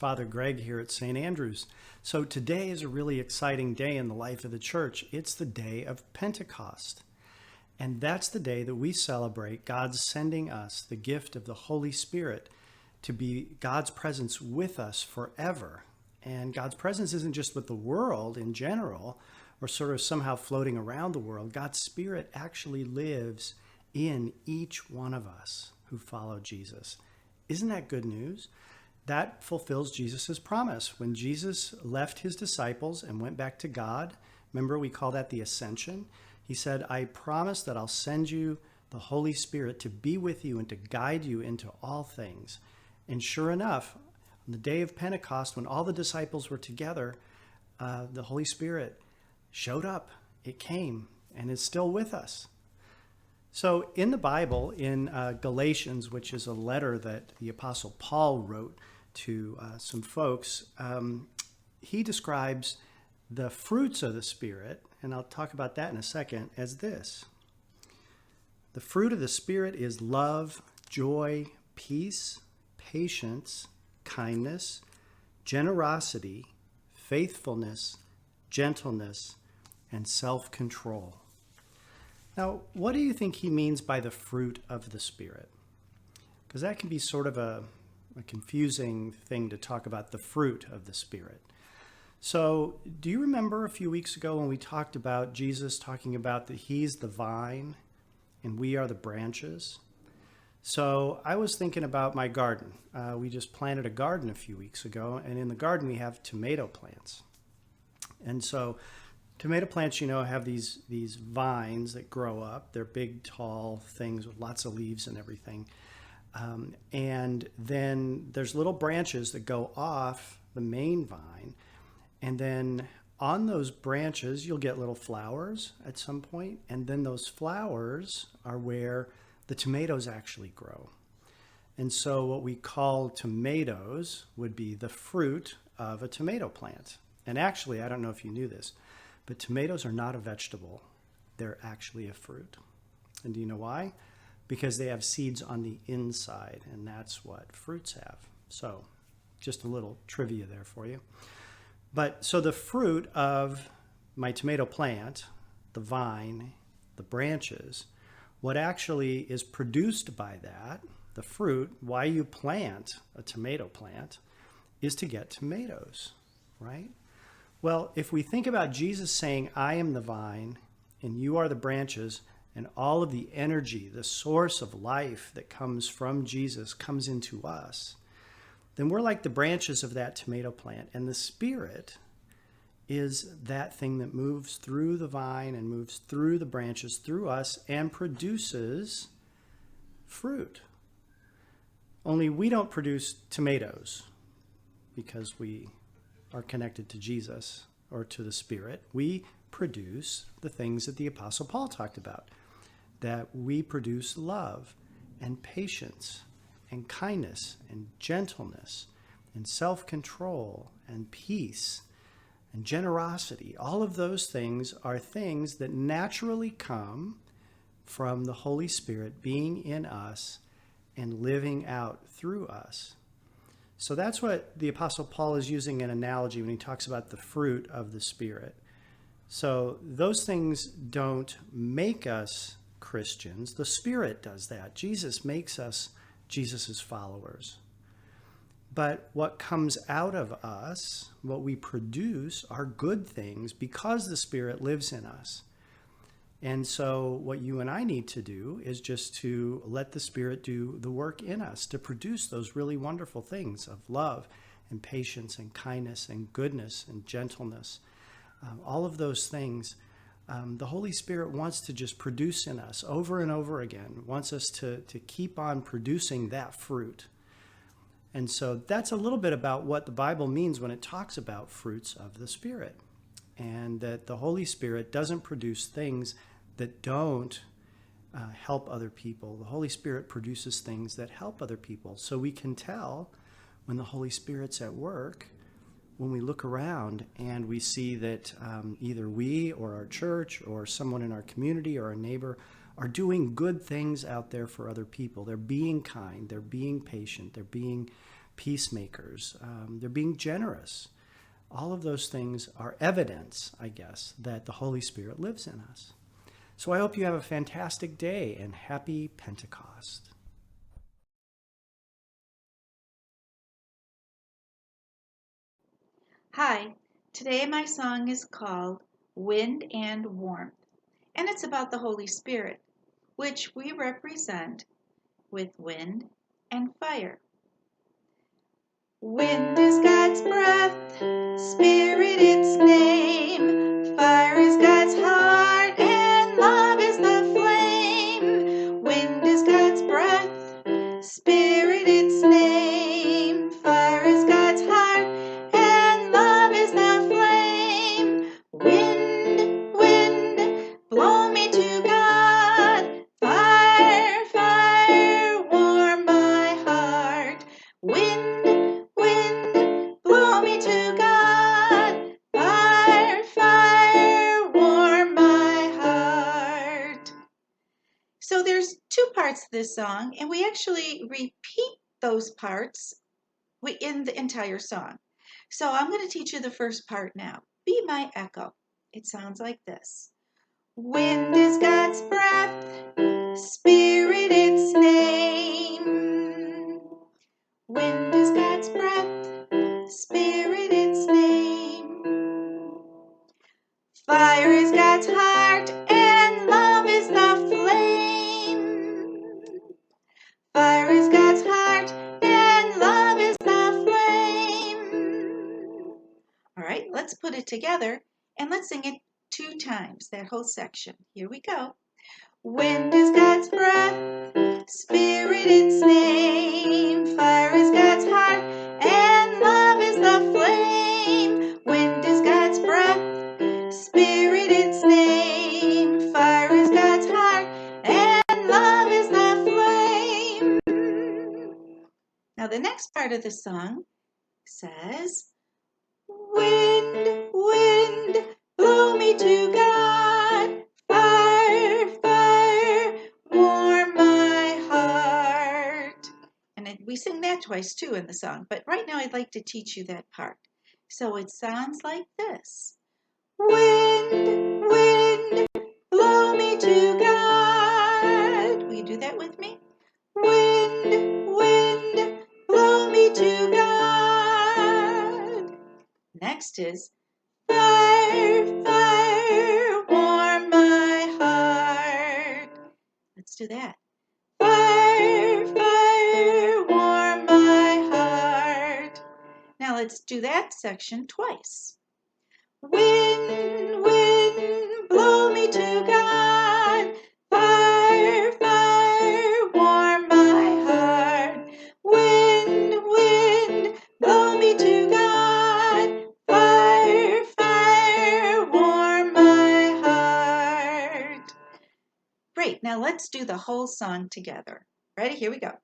Father Greg here at St. Andrew's. So today is a really exciting day in the life of the church. It's the day of Pentecost. And that's the day that we celebrate God sending us the gift of the Holy Spirit to be God's presence with us forever. And God's presence isn't just with the world in general, or sort of somehow floating around the world. God's Spirit actually lives in each one of us who follow Jesus. Isn't that good news? That fulfills Jesus' promise. When Jesus left his disciples and went back to God, remember we call that the ascension? He said, I promise that I'll send you the Holy Spirit to be with you and to guide you into all things. And sure enough, on the day of Pentecost, when all the disciples were together, the Holy Spirit showed up. It came and is still with us. So in the Bible, in Galatians, which is a letter that the Apostle Paul wrote to some folks, he describes the fruits of the Spirit, and I'll talk about that in a second, as this. The fruit of the Spirit is love, joy, peace, patience, kindness, generosity, faithfulness, gentleness, and self-control. Now, what do you think he means by the fruit of the Spirit? Because that can be sort of a confusing thing to talk about the fruit of the Spirit. So, do you remember a few weeks ago when we talked about Jesus talking about that he's the vine and we are the branches? So, I was thinking about my garden. We just planted a garden a few weeks ago, and in the garden we have tomato plants. And so, tomato plants, have these vines that grow up. They're big, tall things with lots of leaves and everything. And then there's little branches that go off the main vine. And then on those branches, you'll get little flowers at some point. And then those flowers are where the tomatoes actually grow. And so what we call tomatoes would be the fruit of a tomato plant. And actually, I don't know if you knew this, but tomatoes are not a vegetable. They're actually a fruit. And do you know why? Because they have seeds on the inside, and that's what fruits have. So just a little trivia there for you. But so the fruit of my tomato plant, the vine, the branches, what actually is produced by that, the fruit, why you plant a tomato plant, is to get tomatoes, right? Well, if we think about Jesus saying, I am the vine and you are the branches, and all of the energy, the source of life that comes from Jesus comes into us, then we're like the branches of that tomato plant. And the Spirit is that thing that moves through the vine and moves through the branches, through us, and produces fruit. Only we don't produce tomatoes because we are connected to Jesus or to the Spirit. We produce the things that the Apostle Paul talked about, that we produce love and patience and kindness and gentleness and self-control and peace and generosity. All of those things are things that naturally come from the Holy Spirit being in us and living out through us. So that's what the Apostle Paul is using an analogy when he talks about the fruit of the Spirit. So those things don't make us Christians. The Spirit does that. Jesus makes us Jesus' followers. But what comes out of us, what we produce, are good things because the Spirit lives in us. And so what you and I need to do is just to let the Spirit do the work in us to produce those really wonderful things of love and patience and kindness and goodness and gentleness. All of those things, the Holy Spirit wants to just produce in us over and over again, wants us to keep on producing that fruit. And so that's a little bit about what the Bible means when it talks about fruits of the Spirit, and that the Holy Spirit doesn't produce things that don't help other people. The Holy Spirit produces things that help other people. So we can tell when the Holy Spirit's at work when we look around and we see that either we or our church or someone in our community or our neighbor are doing good things out there for other people. They're being kind, they're being patient, they're being peacemakers. They're being generous. All of those things are evidence, I guess, that the Holy Spirit lives in us. So I hope you have a fantastic day and happy Pentecost. Hi, today my song is called Wind and Warmth, and it's about the Holy Spirit, which we represent with wind and fire. Wind is God's breath, Spirit its name, fire is God's heart, and love is the flame. Wind is God's breath, Spirit its name, fire is God's heart, and love is the flame. Wind, wind, blow me to God, fire, fire, warm my heart. Wind, wind, blow me to God, fire, fire, warm my heart. So there's two parts to this song, and we actually repeat those parts in the entire song. So I'm going to teach you the first part now. Be my echo. It sounds like this. Wind is God's breath, Spirit its name. Wind is God's breath, Spirit its name. Fire is God's heart, and love is the flame. Fire is God's heart, and love is the flame. All right, let's put it together, and let's sing it 2 times, that whole section. Here we go. Wind is God's breath, Spirit its name. Fire is God's heart, and love is the flame. Wind is God's breath, Spirit its name. Fire is God's heart, and love is the flame. Now the next part of the song says, wind, wind, blow me to God, fire, fire, warm my heart. And we sing that twice too in the song, but right now I'd like to teach you that part. So it sounds like this. Wind, wind, blow me to God. Will you do that with me? Wind, wind, blow me to God. Next is fire, fire, warm my heart. Let's do that. Fire, fire, warm my heart. Now let's do that section twice. Wind, wind, blow me to God. Fire, fire, warm my heart. Wind, wind, blow me to God. Fire, fire, warm my heart. Great, now let's do the whole song together. Ready? Here we go.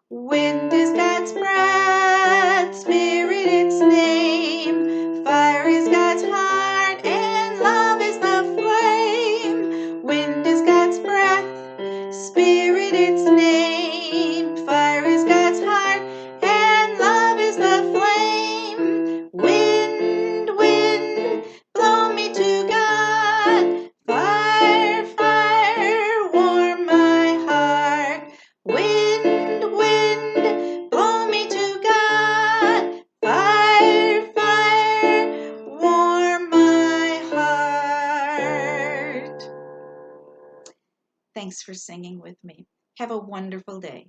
Wind is God's breath, Spirit its name. Fire is God's heart, and love is the flame. Wind is God's breath, Spirit its name. Fire is God's heart, and love is the flame. Wind, wind, blow me to God. Fire, fire, warm my heart. Wind, wind, blow me to God. Fire, fire, warm my heart. Thanks for singing with me. Have a wonderful day.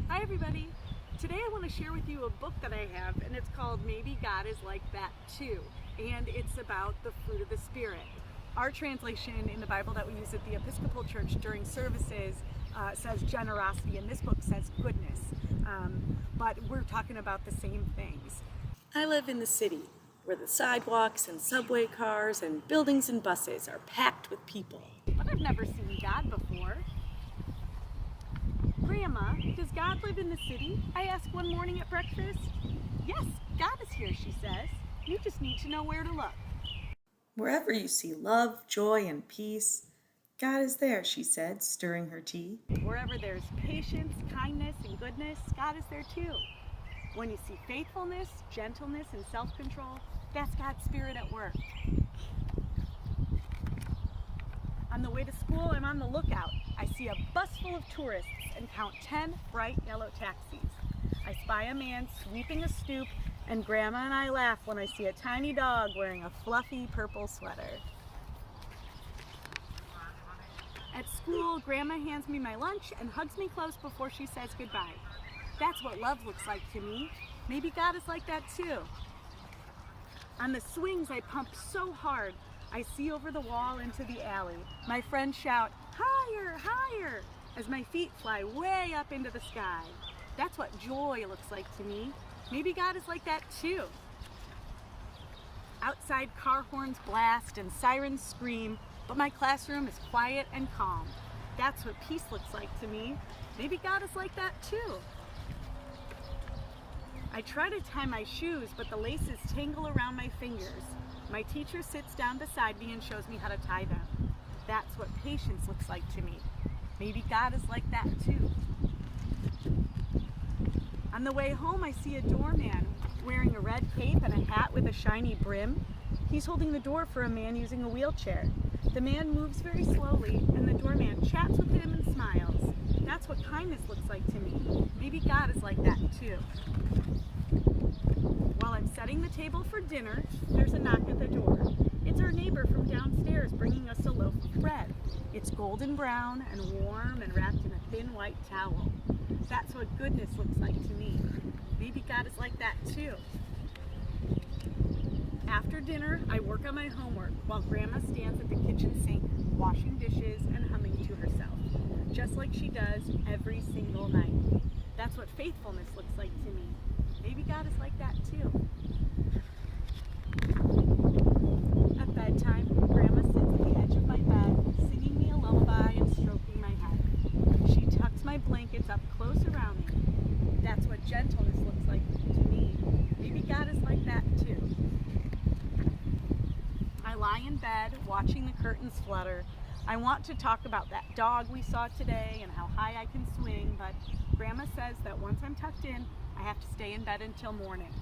Hi everybody! Today I want to share with you a book that I have, and it's called Maybe God is Like That Too, and it's about the fruit of the Spirit. Our translation in the Bible that we use at the Episcopal Church during services says generosity, and this book says goodness, but we're talking about the same things. I live in the city where the sidewalks and subway cars and buildings and buses are packed with people. But I've never seen God before. Grandma, does God live in the city? I asked one morning at breakfast. Yes, God is here, she says. You just need to know where to look. Wherever you see love, joy, and peace, God is there, she said, stirring her tea. Wherever there's patience, kindness, and goodness, God is there too. When you see faithfulness, gentleness, and self-control, that's God's Spirit at work. On the way to school, I'm on the lookout. I see a bus full of tourists and count 10 bright yellow taxis. I spy a man sweeping a stoop, and Grandma and I laugh when I see a tiny dog wearing a fluffy purple sweater. At school, Grandma hands me my lunch and hugs me close before she says goodbye. That's what love looks like to me. Maybe God is like that too. On the swings, I pump so hard, I see over the wall into the alley. My friends shout, "Higher, higher," as my feet fly way up into the sky. That's what joy looks like to me. Maybe God is like that too. Outside, car horns blast and sirens scream, but my classroom is quiet and calm. That's what peace looks like to me. Maybe God is like that too. I try to tie my shoes, but the laces tangle around my fingers. My teacher sits down beside me and shows me how to tie them. That's what patience looks like to me. Maybe God is like that too. On the way home, I see a doorman wearing a red cape and a hat with a shiny brim. He's holding the door for a man using a wheelchair. The man moves very slowly, and the doorman chats with him and smiles. That's what kindness looks like to me. Maybe God is like that too. While I'm setting the table for dinner, there's a knock at the door. It's our neighbor from downstairs bringing us a loaf of bread. It's golden brown and warm and wrapped in a thin white towel. That's what goodness looks like to me. Maybe God is like that too. After dinner, I work on my homework while Grandma stands at the kitchen sink, washing dishes and humming to herself, just like she does every single night. That's what faithfulness looks like to me. Maybe God is like that too. At bedtime, Grandma sits at the edge of my bed, singing me a lullaby and stroking my head. She tucks my blankets up close around me. That's what gentleness looks like to me. Maybe God is like that too. I lie in bed, watching the curtains flutter. I want to talk about that dog we saw today and how high I can swing, but Grandma says that once I'm tucked in, I have to stay in bed until morning.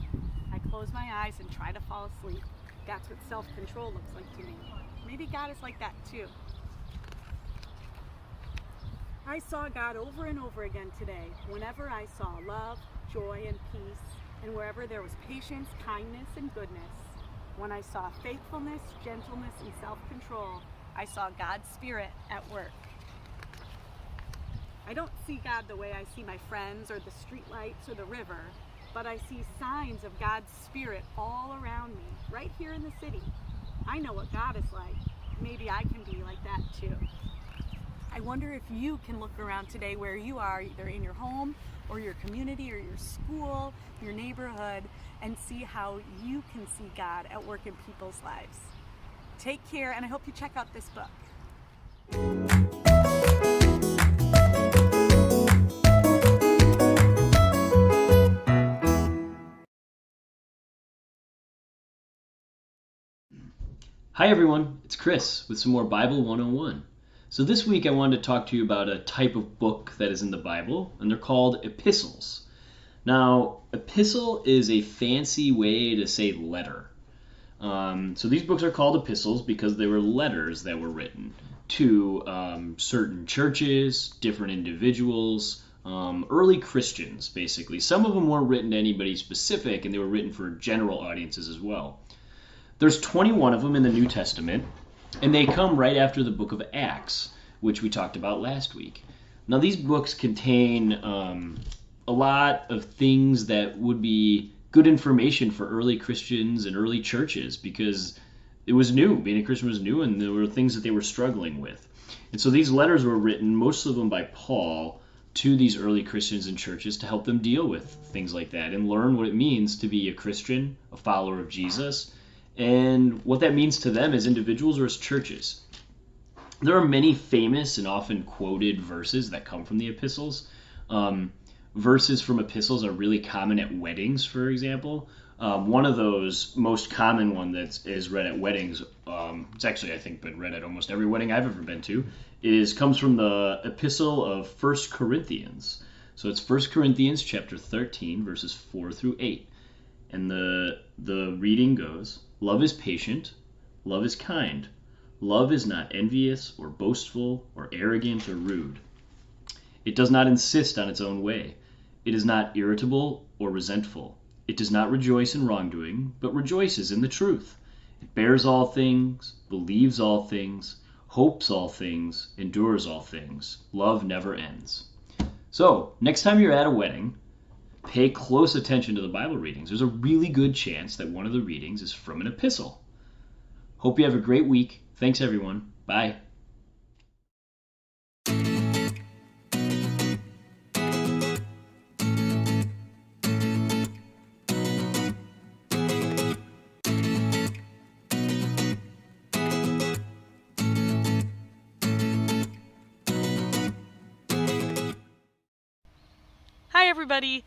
I close my eyes and try to fall asleep. That's what self-control looks like to me. Maybe God is like that too. I saw God over and over again today, whenever I saw love, joy, and peace, and wherever there was patience, kindness, and goodness. When I saw faithfulness, gentleness, and self-control, I saw God's Spirit at work. I don't see God the way I see my friends or the streetlights or the river, but I see signs of God's Spirit all around me, right here in the city. I know what God is like. Maybe I can be like that too. I wonder if you can look around today where you are, either in your home or your community or your school, your neighborhood, and see how you can see God at work in people's lives. Take care, and I hope you check out this book. Hi everyone, it's Chris with some more Bible 101. So this week I wanted to talk to you about a type of book that is in the Bible, and they're called epistles. Now, epistle is a fancy way to say letter. So these books are called epistles because they were letters that were written to certain churches, different individuals, early Christians basically. Some of them weren't written to anybody specific, and they were written for general audiences as well. There's 21 of them in the New Testament, and they come right after the book of Acts, which we talked about last week. Now, these books contain a lot of things that would be good information for early Christians and early churches because it was new. Being a Christian was new, and there were things that they were struggling with. And so these letters were written, most of them by Paul, to these early Christians and churches to help them deal with things like that and learn what it means to be a Christian, a follower of Jesus, and what that means to them as individuals or as churches. There are many famous and often quoted verses that come from the epistles. Verses from epistles are really common at weddings, for example. One of those most common one that is read at weddings, it's actually I think been read at almost every wedding I've ever been to, comes from the Epistle of 1 Corinthians. So it's 1 Corinthians chapter 13 verses 4 through 8. And the reading goes, "Love is patient, love is kind. Love is not envious or boastful or arrogant or rude. It does not insist on its own way. It is not irritable or resentful. It does not rejoice in wrongdoing, but rejoices in the truth. It bears all things, believes all things, hopes all things, endures all things. Love never ends." So, next time you're at a wedding, pay close attention to the Bible readings. There's a really good chance that one of the readings is from an epistle. Hope you have a great week. Thanks, everyone. Bye. Hi everybody!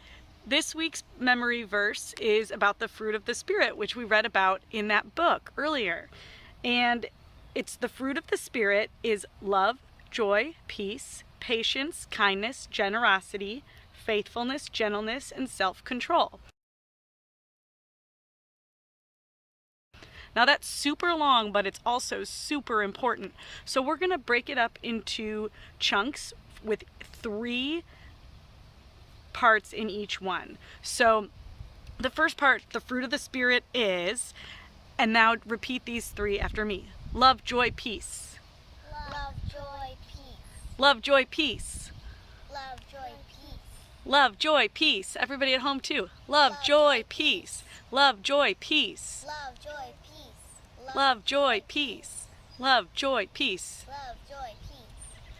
This week's memory verse is about the fruit of the Spirit, which we read about in that book earlier. And it's the fruit of the Spirit is love, joy, peace, patience, kindness, generosity, faithfulness, gentleness, and self-control. Now that's super long, but it's also super important. So we're going to break it up into chunks with 3 parts in each one. So the first part, the fruit of the Spirit is, and now repeat these 3 after me. Love, joy, peace. Love, joy, peace. Love, joy, peace. Love, joy, peace. Love, joy, peace. Everybody at home too. Love, joy, peace. Love, joy, peace. Love, joy, peace. Love, joy, peace. Love, joy, peace. Love, joy, peace.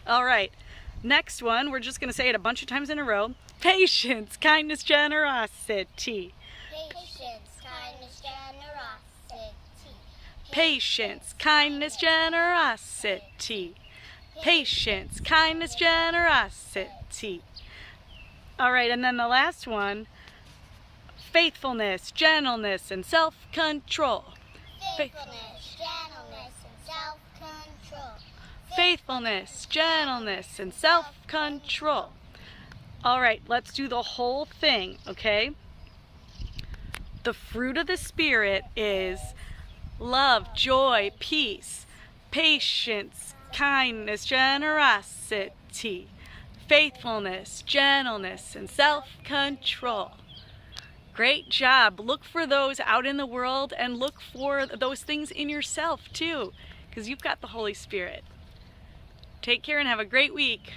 All right. Next one, we're just going to say it a bunch of times in a row. Patience, kindness, generosity. Patience, kindness, generosity. Patience, kindness, generosity. Patience, kindness, generosity. All right, and then the last one, faithfulness, gentleness, and self-control. Faithfulness, gentleness, and self-control. Faithfulness, gentleness, and self-control. All right, let's do the whole thing, okay? The fruit of the Spirit is love, joy, peace, patience, kindness, generosity, faithfulness, gentleness, and self-control. Great job. Look for those out in the world and look for those things in yourself too, because you've got the Holy Spirit. Take care and have a great week.